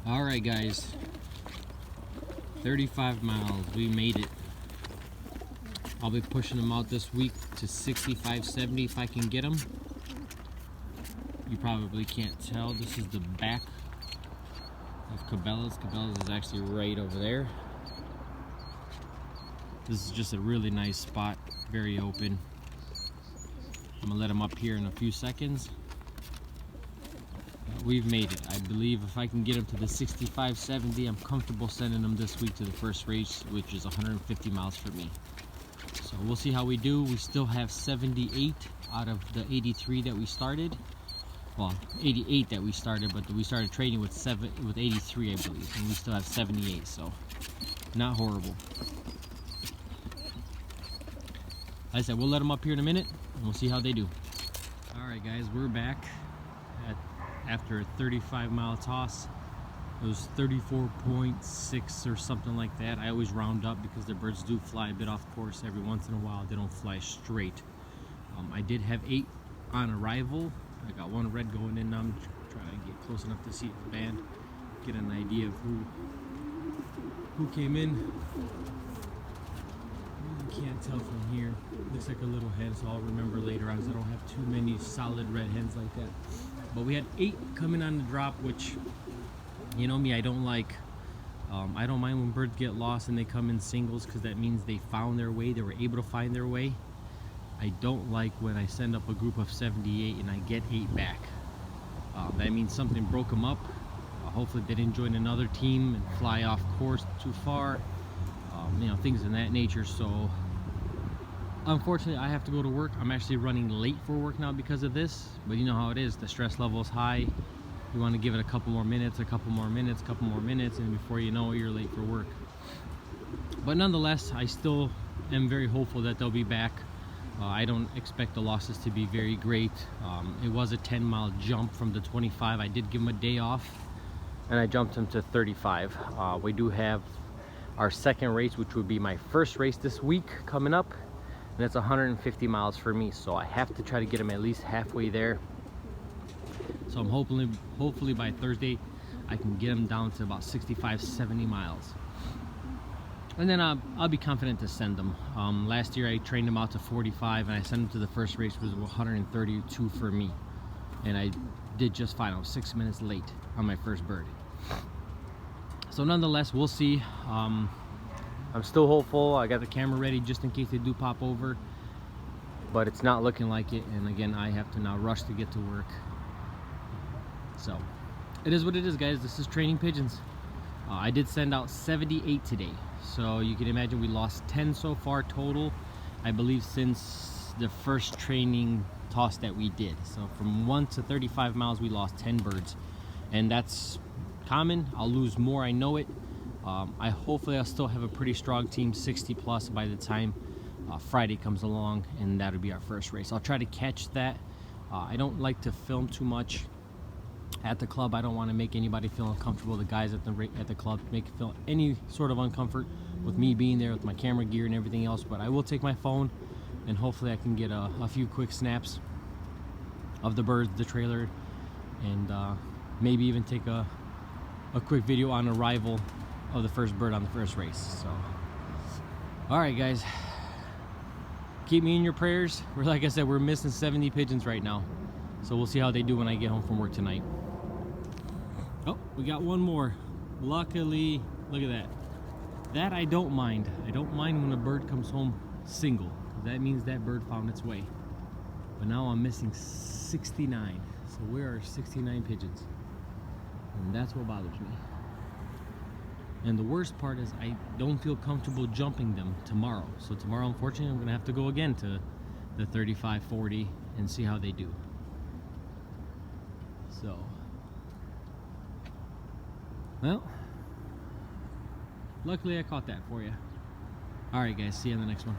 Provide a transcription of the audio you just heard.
All right, guys, 35 miles, we made it. I'll be pushing them out this week to 65, 70 if I can get them. You probably can't tell, this is the back of Cabela's. Cabela's is actually right over there. This is just a really nice spot, very open. I'm gonna let them up here in a few seconds. We've made it. I believe if I can get them to the 65, 70, I'm comfortable sending them this week to the first race, which is 150 miles for me. So we'll see how we do. We still have 78 out of the 83 that we started. Well, 88 that we started, but we started training with 83, I believe, and we still have 78, so not horrible. Like I said, we'll let them up here in a minute, and we'll see how they do. All right, guys, we're back after a 35-mile toss. It was 34.6 or something like that. I always round up because the birds do fly a bit off course every once in a while. They don't fly straight. I did have 8 on arrival. I got 1 red going in now. I'm trying to get close enough to see the band, get an idea of who came in. You can't tell from here. Looks like a little hen, so I'll remember later on, because I don't have too many solid red hens like that. But we had 8 coming on the drop, which, you know me, I don't like. I don't mind when birds get lost and they come in singles, because that means they found their way, they were able to find their way. I don't like when I send up a group of 78 and I get 8 back. That means something broke them up. Hopefully they didn't join another team and fly off course too far. You know, things of that nature. So unfortunately I have to go to work. I'm actually running late for work now because of this, but you know how it is, the stress level is high. You want to give it a couple more minutes, a couple more minutes, and before you know it, you're late for work. But nonetheless, I still am very hopeful that they'll be back. I don't expect the losses to be very great. It was a 10-mile jump from the 25. I did give them a day off and I jumped them to 35. We do have our second race, which would be my first race this week coming up, and it's 150 miles for me, so I have to try to get them at least halfway there. So I'm hopefully by Thursday I can get them down to about 65, 70 miles. And then I'll be confident to send them. Last year I trained them out to 45 and I sent them to the first race, which was 132 for me. And I did just fine. I was 6 minutes late on my first bird. So nonetheless, we'll see. I'm still hopeful. I got the camera ready just in case they do pop over. But it's not looking like it. And again, I have to now rush to get to work. So it is what it is, guys. This is Training Pigeons. I did send out 78 today. So you can imagine we lost 10 so far total, I believe, since the first training toss that we did. So from 1 to 35 miles, we lost 10 birds. And that's common. I'll lose more, I know it. Hopefully I'll still have a pretty strong team, 60 plus by the time Friday comes along, and that'll be our first race. I'll try to catch that. I don't like to film too much at the club. I don't want to make anybody feel uncomfortable. The guys at the club make it feel any sort of uncomfort with me being there with my camera gear and everything else. But I will take my phone, and hopefully I can get a few quick snaps of the birds, the trailer, and maybe even take a quick video on arrival of the first bird on the first race. So all right, guys, keep me in your prayers. Like I said, we're missing 70 pigeons right now, so we'll see how they do when I get home from work tonight. Oh, we got one more. Luckily, look at that. That I don't mind. I don't mind when a bird comes home single, because that means that bird found its way. But now I'm missing 69. So where are 69 pigeons? And that's what bothers me. And the worst part is I don't feel comfortable jumping them tomorrow. So tomorrow, unfortunately, I'm going to have to go again to the 35, 40 and see how they do. So, well, luckily I caught that for you. All right, guys, see you on the next one.